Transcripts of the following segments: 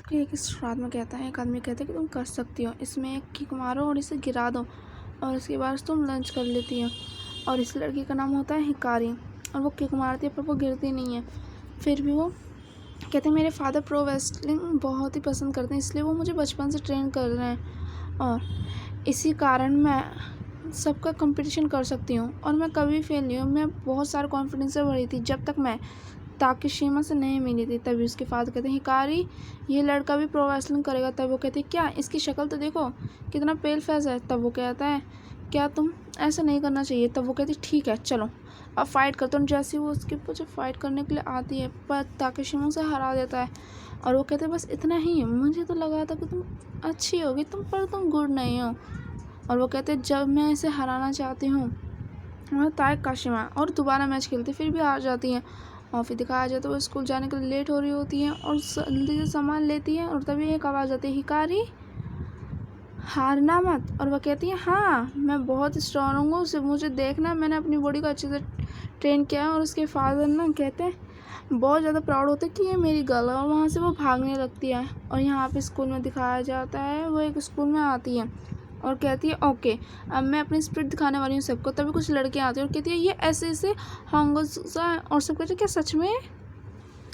कि एक रात में कहता है, एक आदमी कहता है कि तुम कर सकती हो, इसमें एक किक मारो और इसे गिरा दो और उसके बाद तुम लंच कर लेती हो। और इस लड़की का नाम होता है हिकारी और वो किक मारती है पर वो गिरती नहीं है। फिर भी वो कहते हैं मेरे फादर प्रो रेसलिंग बहुत ही पसंद करते हैं, इसलिए वो मुझे बचपन से ट्रेन कर रहे हैं और इसी कारण मैं सबका कंपटीशन कर सकती हूँ और मैं कभी फेल नहीं हूँ। मैं बहुत सारे कॉन्फिडेंस से भरी थी जब तक मैं ताकेशिमा से नहीं मिली थी। तभी उसके फादर कहते हैं हिकारी ये लड़का भी प्रो रेसलिंग करेगा। तब वो कहती है क्या, इसकी शक्ल तो देखो कितना पेल फेस है। तब वो कहता है क्या तुम ऐसा नहीं करना चाहिए। तब वो कहती ठीक है चलो अब फाइट करते हैं। जैसे वो उसके पीछे फाइट करने के लिए आती है पर ताकेशिमा से हरा देता है और वो कहते हैं बस इतना ही, मुझे तो लगा था कि तुम अच्छी होगी तुम गुड नहीं हो। और वो कहते हैं जब मैं इसे हराना चाहती हूँ वह ताकेशिमा और दोबारा मैच खेलती फिर भी हार जाती हैं। और फिर दिखाया जाए तो वो स्कूल जाने के लिए लेट हो रही होती है और जल्दी से सामान लेती है और तभी एक आवाज़ आती है हिकारी हारना मत। और वह कहती है हाँ मैं बहुत स्ट्रॉन्ग हूँ, सिर्फ मुझे देखना, मैंने अपनी बॉडी को अच्छे से ट्रेन किया है। और उसके फादर ना कहते हैं बहुत ज़्यादा प्राउड होते हैं कि ये मेरी गर्ल है और वहाँ से वो भागने लगती है। और यहाँ पे स्कूल में दिखाया जाता है वो एक स्कूल में आती है और कहती है ओके अब मैं अपनी स्पिरिट दिखाने वाली हूँ सबको। तभी कुछ लड़कियाँ आती हैं और कहती है ये ऐसे ऐसे होंगोसा है और सब कहते हैं क्या सच में।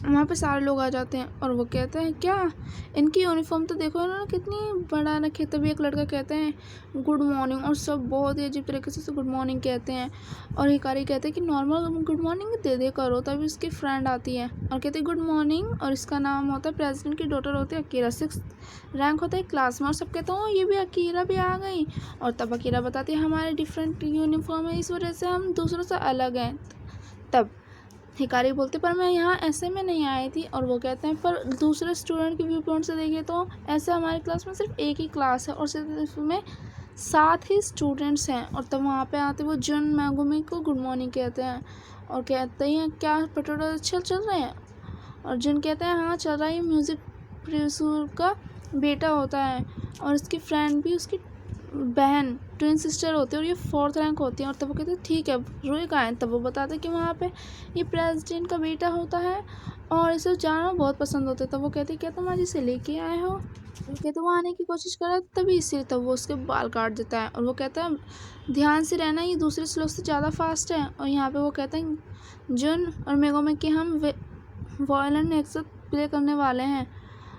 वहाँ पे सारे लोग आ जाते हैं और वो कहते हैं क्या इनकी यूनिफॉर्म तो देखो इन्होंने कितनी बड़ा रखी है। तभी एक लड़का कहते हैं गुड मॉर्निंग और सब बहुत ही अजीब तरीके से गुड मॉर्निंग कहते हैं। और हिकारी कहते हैं कि नॉर्मल गुड मॉर्निंग दे दे करो। तभी उसकी फ्रेंड आती है और कहती है गुड मॉर्निंग और इसका नाम होता है प्रेसिडेंट की डॉटर होती है अकीरा, 6th रैंक होता है क्लास में। और सब कहते हैं ये भी अकीरा भी आ गई। और तब अकीरा बताती है हमारे डिफरेंट यूनिफॉर्म है इस वजह से हम दूसरों से अलग हैं। तब हिकारी बोलते पर मैं यहाँ ऐसे में नहीं आई थी। और वो कहते हैं पर दूसरे स्टूडेंट के व्यू पॉइंट से देखिए तो ऐसे हमारी क्लास में सिर्फ एक ही क्लास है और सिर्फ इसमें 7 ही स्टूडेंट्स हैं। और तब वहाँ पे आते वो जुन मैगुमी को गुड मॉर्निंग कहते हैं और कहते हैं क्या पटोरा अच्छा चल रहे हैं। और जुन कहते हैं हाँ चल रहा है, म्यूज़िक प्रोड्यूसर का बेटा होता है और उसकी फ्रेंड भी उसकी बहन ट्विन सिस्टर होती है और ये 4th रैंक होती है। और तब वो कहते हैं ठीक है रोए कहाँ है। तब वो बताते हैं कि वहाँ पे ये प्रेसिडेंट का बेटा होता है और इसे जानना बहुत पसंद होता है। तब वो कहते हैं क्या तुम आज इसे लेके आए हो। वो कहते वो आने की कोशिश कर रहा है तभी इसीलिए। तब वो उसके बाल काट देता है और वो कहता है ध्यान से रहना ये दूसरे लोग से ज़्यादा फास्ट है। और यहाँ पे वो कहते हैं जुन और मेगोमे कि हम वायलिन एक साथ प्ले करने वाले हैं।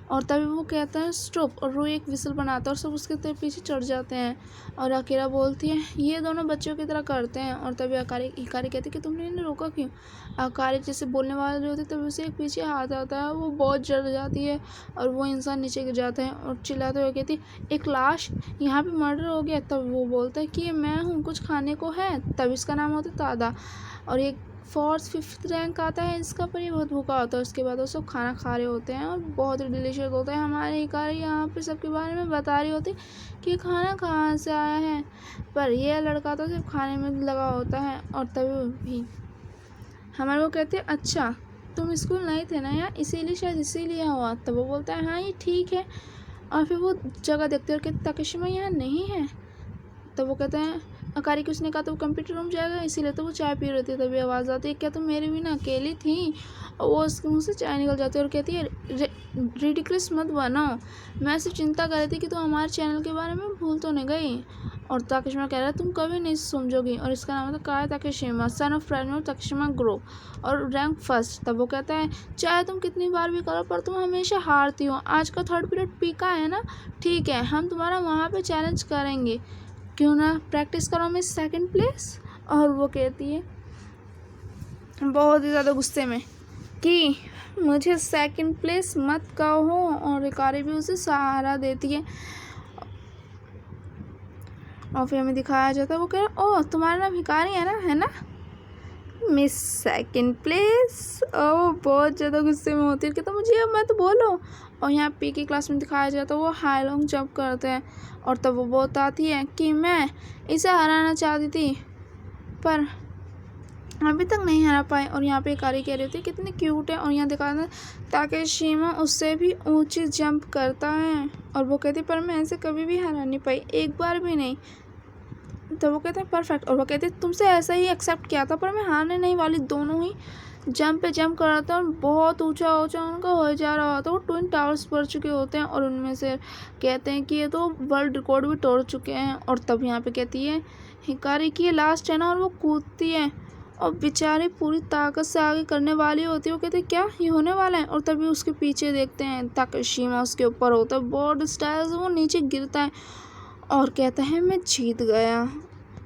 और तभी वो कहता है स्टॉप और वो एक विसल बनाता है और सब उसके पीछे चढ़ जाते हैं। और अकीरा बोलती है ये दोनों बच्चों की तरह करते हैं। और तभी हिकारी कहती है कि तुमने इन्हें रोका क्यों। अकारी जैसे बोलने वाले होते तभी उसे एक पीछे हाथ आता है, वो बहुत जल जाती है और वो इंसान नीचे गिर जाता है और चिल्लाते हुए कहती एक लाश यहाँ पे मर्डर हो गया। तब वो बोलता है कि मैं हूँ कुछ खाने को है। तब इसका नाम होता है तादा और एक 4th 5th रैंक आता है इसका, पर ये बहुत भूखा होता है। उसके बाद वो सब खाना खा रहे होते हैं और बहुत ही डिलीशियस होता है। हमारे हिकारी यहाँ पे सबके बारे में बता रही होती कि खाना कहाँ से आया है, पर यह लड़का तो सिर्फ खाने में लगा होता है। और तभी भी हमारे वो कहते हैं अच्छा तुम स्कूल नहीं थे ना यार इसीलिए शायद इसीलिए हुआ। तब वो बोलता है हाँ ये ठीक है। और फिर वो जगह देखते हैं और कहते ताकेशिमा यहाँ नहीं है। तब वो कहते हैं अकारी की उसने कहा तो वो कंप्यूटर रूम जाएगा इसीलिए तो वो चाय पी रही थी। तभी आवाज़ आती है क्या तुम मेरे बिना अकेली थी। और वो उसके मुँह से चाय निकल जाती है और कहती है रिडिकुलस मत बनो, मैं सिर्फ चिंता कर रही थी कि तुम हमारे चैनल के बारे में भूल तो नहीं गई। और ताकेशिमा कह रहा है तुम कभी नहीं समझोगी। और इसका नाम था काय ताकेशिमा सन ऑफ प्रेसिडेंट ताकेशिमा ग्रुप और रैंक 1st। तब वो कहता है चाहे तुम कितनी बार भी करो पर तुम हमेशा हारती हो। आज का 3rd पीरियड पीका है ना, ठीक है हम तुम्हारा वहाँ पर चैलेंज करेंगे, क्यों ना प्रैक्टिस करो मैं 2nd प्लेस। और वो कहती है बहुत ही ज़्यादा गुस्से में कि मुझे 2nd प्लेस मत कहो। और हिकारी भी उसे सहारा देती है और फिर हमें दिखाया जाता है वो कह रहा ओह तुम्हारा नाम हिकारी है ना मिस 2nd प्लेस। ओह बहुत ज़्यादा गुस्से में होती है कि तो मुझे अब मत बोलो। और यहाँ पी की क्लास में दिखाया जाता है वो हाई लॉन्ग जंप करते हैं। और तब वो बहुत आती है कि मैं इसे हराना चाहती थी पर अभी तक नहीं हरा पाए। और यहाँ पे हिकारी कह रही होती है कितनी क्यूट है। और यहाँ दिखाता है ताकेशिमा उससे भी ऊंची जंप करता है और वो कहती पर मैं ऐसे कभी भी हरा नहीं पाई, एक बार भी नहीं। तो वो कहते हैं परफेक्ट। और वो कहते हैं तुमसे ऐसा ही एक्सेप्ट किया था पर मैं हारने नहीं वाली, दोनों ही जंप पे जंप कर रहा था और बहुत ऊंचा ऊंचा उनका हो जा रहा होता है। वो ट्विन टावर्स पर चुके होते हैं और उनमें से कहते हैं कि ये तो वर्ल्ड रिकॉर्ड भी तोड़ चुके हैं। और तब यहाँ पे कहती है हिकारी की ये लास्ट है ना, और वो कूदती है और बेचारी पूरी ताकत से आगे करने वाली होती है। वो कहते हैं क्या ये होने वाला है, और तभी उसके पीछे देखते हैं ताकेशिमा उसके ऊपर होता है, बोर्ड स्टाइल से वो नीचे गिरता है और कहता है मैं जीत गया,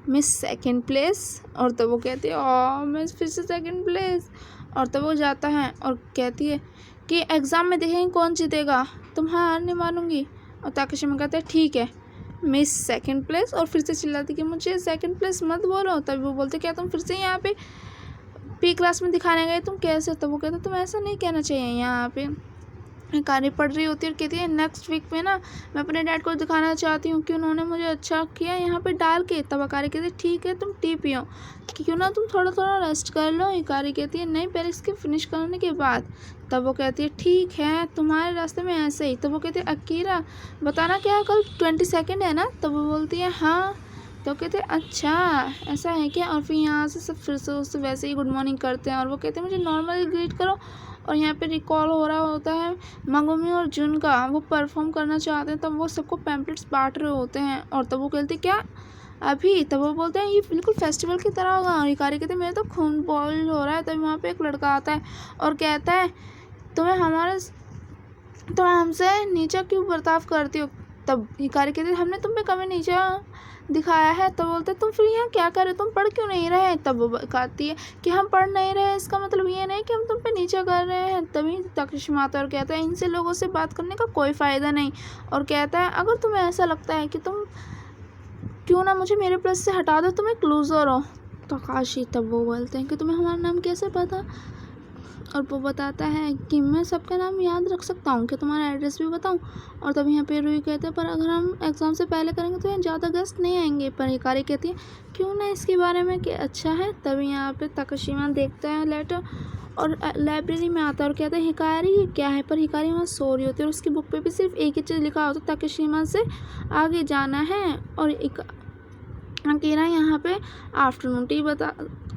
मैं सेकंड प्लेस। और तब वो कहती है ओह मैं फिर से सेकंड प्लेस। और तब वो जाता है और कहती है कि एग्ज़ाम में देखेंगे कौन जीतेगा, तुम हार नहीं मानूंगी। और ताकेशिमा कहते हैं ठीक है मैं सेकंड प्लेस, और फिर से चिल्लाती कि मुझे सेकंड प्लेस मत बोलो। तभी वो बोलते क्या तुम फिर से यहाँ पे पी क्लास में दिखाने गए, तुम कैसे। तो वो कहते तुम ऐसा नहीं कहना चाहिए। यहाँ पे हिकारी पढ़ रही होती है और कहती है नेक्स्ट वीक में ना मैं अपने डैड को दिखाना चाहती हूँ कि उन्होंने मुझे अच्छा किया यहाँ पे डाल के। तब हिकारी कहती है ठीक है तुम टी पियो, क्यों ना तुम थोड़ा थोड़ा रेस्ट कर लो। हिकारी कहती है नहीं पहले इसके फिनिश करने के बाद। तब वो कहती है ठीक है तुम्हारे रास्ते में ऐसे ही। तब वो कहती है अकीरा बताना क्या कल 22 है ना। तब वो बोलती है हाँ। तो कहते हैं अच्छा ऐसा है क्या। और फिर यहाँ से सब फिर से उससे वैसे ही गुड मॉर्निंग करते हैं और वो कहते हैं मुझे नॉर्मली ग्रीट करो। और यहाँ पे रिकॉल हो रहा होता है मंगुमी और जुन का, वो परफॉर्म करना चाहते हैं। तब वो सबको पैम्पलेट्स बांट रहे होते हैं और तब वो कहते क्या अभी। तब वो बोलते हैं ये बिल्कुल फेस्टिवल की तरह होगा। और हिकारी कहते हैं मेरा तो खून बॉयल हो रहा है। तभी वहाँ पे एक लड़का आता है और कहता है तुम हमसे नीचा क्यों बर्ताव करती हो। तब हिकारी कहते हमने तुम पे कभी नीचा दिखाया है। तब बोलते तुम फिर यहाँ क्या कर रहे हो, तुम पढ़ क्यों नहीं रहे। तब वो कहती है कि हम पढ़ नहीं रहे इसका मतलब ये नहीं कि हम तुम पे नीचा कर रहे हैं। तभी ताकेशिमा आता है और कहता है इनसे लोगों से बात करने का कोई फ़ायदा नहीं। और कहता है अगर तुम्हें ऐसा लगता है कि तुम क्यों ना मुझे मेरे प्लस से हटा दो, तुम एक लूज़र हो। तकाशी तब वो बोलते हैं कि तुम्हें हमारा नाम कैसे पता। और वो बताता है कि मैं सबका नाम याद रख सकता हूँ, कि तुम्हारा एड्रेस भी बताऊँ। और तब यहाँ पे रूही कहते हैं पर अगर हम एग्ज़ाम से पहले करेंगे तो यहाँ ज़्यादा गेस्ट नहीं आएंगे। पर हिकारी कहती है क्यों ना इसके बारे में कि अच्छा है। तभी यहाँ पे ताकेशिमा देखता है लेटर और लाइब्रेरी में आता है और कहता है हिकारी ये क्या है। पर हिकारी वहाँ सो रही होती है और उसकी बुक पे भी सिर्फ एक ही चीज़ लिखा होता है ताकेशिमा से आगे जाना है। और एक अकीरा यहाँ पे आफ्टरनून टी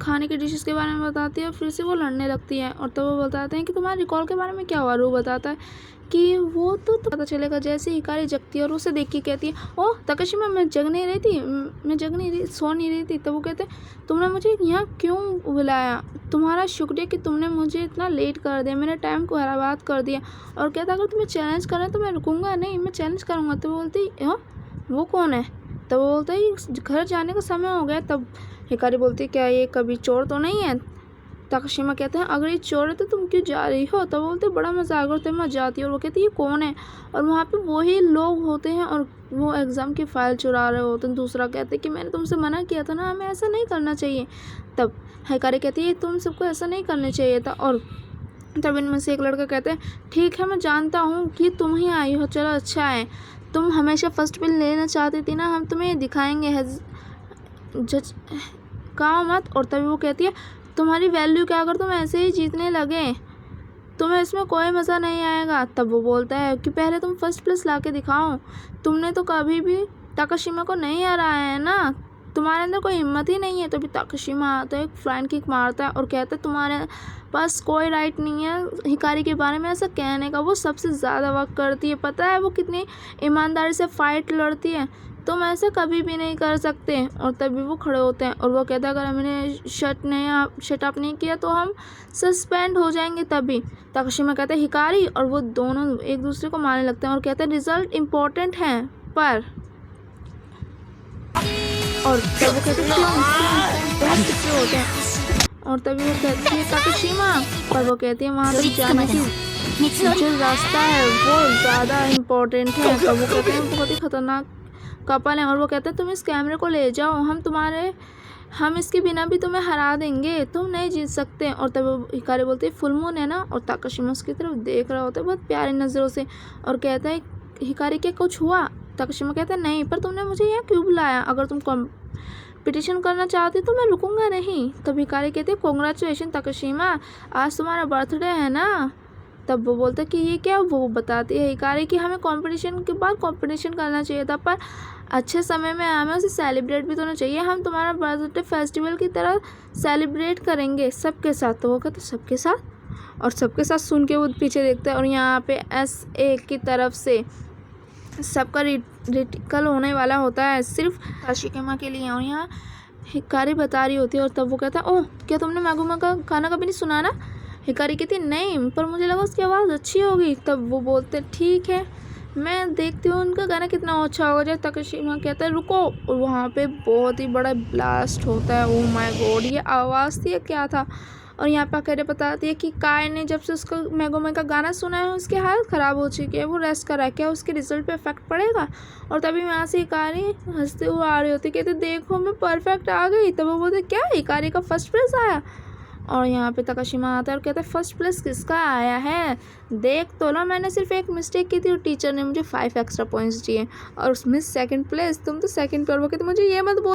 खाने के डिशेस के बारे में बताती है और फिर से वो लड़ने लगती है। और तो वो बताते हैं कि तुम्हारे रिकॉल के बारे में क्या हुआ। रू बताता है कि वो तो पता चलेगा जैसे हिकारी जगती है और उसे देख के कहती है ओह ताकेशिमा मैं सो नहीं रही थी। तो वो कहते हैं तुमने मुझे यहाँ क्यों बुलाया, तुम्हारा शुक्रिया कि तुमने मुझे इतना लेट कर दिया, मेरे टाइम को बर्बाद कर दिया। और कहता अगर तुम्हें चैलेंज करना है तो मैं रुकूंगा नहीं, मैं चैलेंज करूँगा। तो वो बोलती वो कौन है। तब वो बोलता है घर जाने का समय हो गया। तब हिकारी बोलती है क्या ये कभी चोर तो नहीं है। ताकेशिमा कहते हैं अगर ये चोर है तो तुम क्यों जा रही हो। तब बोलते बड़ा मजाक और तुम मत जाती हो। और वो कहती है ये कौन है। और वहाँ पे वही लोग होते हैं और वो एग्ज़ाम की फ़ाइल चुरा रहे होते हैं। दूसरा कहते हैं कि मैंने तुमसे मना किया था ना, हमें ऐसा नहीं करना चाहिए। तब हिकारी कहती है तुम सबको ऐसा नहीं करना चाहिए था। और तब इनमें से एक लड़का कहते हैं ठीक है मैं जानता हूँ कि तुम ही आई हो, चलो अच्छा है, तुम हमेशा फर्स्ट पिल लेना चाहती थी ना, हम तुम्हें दिखाएंगे जज कहा मत। और तभी वो कहती है तुम्हारी वैल्यू क्या, अगर तुम ऐसे ही जीतने लगे तुम्हें इसमें कोई मज़ा नहीं आएगा। तब वो बोलता है कि पहले तुम फर्स्ट प्लेस ला के दिखाओ, तुमने तो कभी भी ताकेशिमा को नहीं हराया है ना, तुम्हारे अंदर कोई हिम्मत ही नहीं है। तभी ताकेशिमा आता है, एक फ्लाइंग किक मारता है और कहता है तुम्हारे पास कोई राइट नहीं है हिकारी के बारे में ऐसा कहने का, वो सबसे ज़्यादा वर्क करती है, पता है वो कितनी ईमानदारी से फ़ाइट लड़ती है, तुम ऐसे कभी भी नहीं कर सकते। और तभी वो खड़े होते हैं और वो कहता है अगर हमने शट अप नहीं किया तो हम सस्पेंड हो जाएंगे। तभी ताकेशिमा कहता है हिकारी, और वो दोनों एक दूसरे को मारने लगते हैं और कहते हैं रिजल्ट इम्पोर्टेंट है पर। और तब वो कहते हैं क्यों होते हैं। और तभी वो कहती है ताकेशिमा, पर वो कहती है वहाँ तक जाने की जो रास्ता है वो ज़्यादा इम्पोर्टेंट है। तब वो कहते हैं बहुत ही खतरनाक कपल है। और वो कहते हैं तुम इस कैमरे को ले जाओ, हम इसके बिना भी तुम्हें हरा देंगे, तुम नहीं जीत सकते। और तब हिकारी बोलती है फुल मून है ना। और ताकेशिमा उसकी तरफ देख रहा होता है बहुत प्यारी नज़रों से और कहता है हिकारी क्या कुछ हुआ। ताकेशिमा कहता है नहीं, पर तुमने मुझे यहाँ क्यों बुलाया, अगर तुम कंपटीशन करना चाहती तो मैं रुकूंगा नहीं। तब हिकारी कहते हैं कॉन्ग्रेचुलेशन ताकेशिमा, आज तुम्हारा बर्थडे है ना। तब वो बोलता है कि ये क्या, वो बताती है हिकारी कि हमें कंपटीशन के बाद कंपटीशन करना चाहिए था, पर अच्छे समय में हमें उसे सेलिब्रेट भी तो होना चाहिए, हम तुम्हारा बर्थडे फेस्टिवल की तरह सेलिब्रेट करेंगे सबके साथ। तो वो कहते सबके साथ, और सबके साथ सुन के वो पीछे देखता है और यहाँ पे SA की तरफ से सबका रिटिकल होने वाला होता है सिर्फ काशिकामा के लिए, और यहाँ हिकारी बता रही होती है। और तब वो कहता है ओह क्या तुमने मैगुमा का गाना कभी नहीं सुना ना? हिकारी कहती नहीं, पर मुझे लगा उसकी आवाज़ अच्छी होगी। तब वो बोलते ठीक है मैं देखती हूँ उनका गाना कितना अच्छा होगा। जब तकाशिमा कहता है रुको, और वहाँ पे बहुत ही बड़ा ब्लास्ट होता है। ओह माय गॉड, ये आवाज़ थी या क्या था? और यहाँ पर अकेले बताती है कि काय ने जब से उसका मैगुमा का गाना सुना है उसकी हालत ख़राब हो चुकी है, वो रेस्ट कर रहा है, क्या उसके रिजल्ट पे इफेक्ट पड़ेगा? और तभी वहाँ से हिकारी हंसते हुए आ रही होती, कहते देखो मैं परफेक्ट आ गई। तब वो बोलते क्या हिकारी का फर्स्ट प्लेस आया? और यहाँ पे तकाशिमा आता है और कहता है फर्स्ट प्लेस किसका आया है, देख तो लो, मैंने सिर्फ एक मिस्टेक की थी और टीचर ने मुझे 5 एक्स्ट्रा पॉइंट्स दिए, और उसमें सेकंड प्लेस, तुम तो सेकंड पे। और वो कहते मुझे ये मत बोल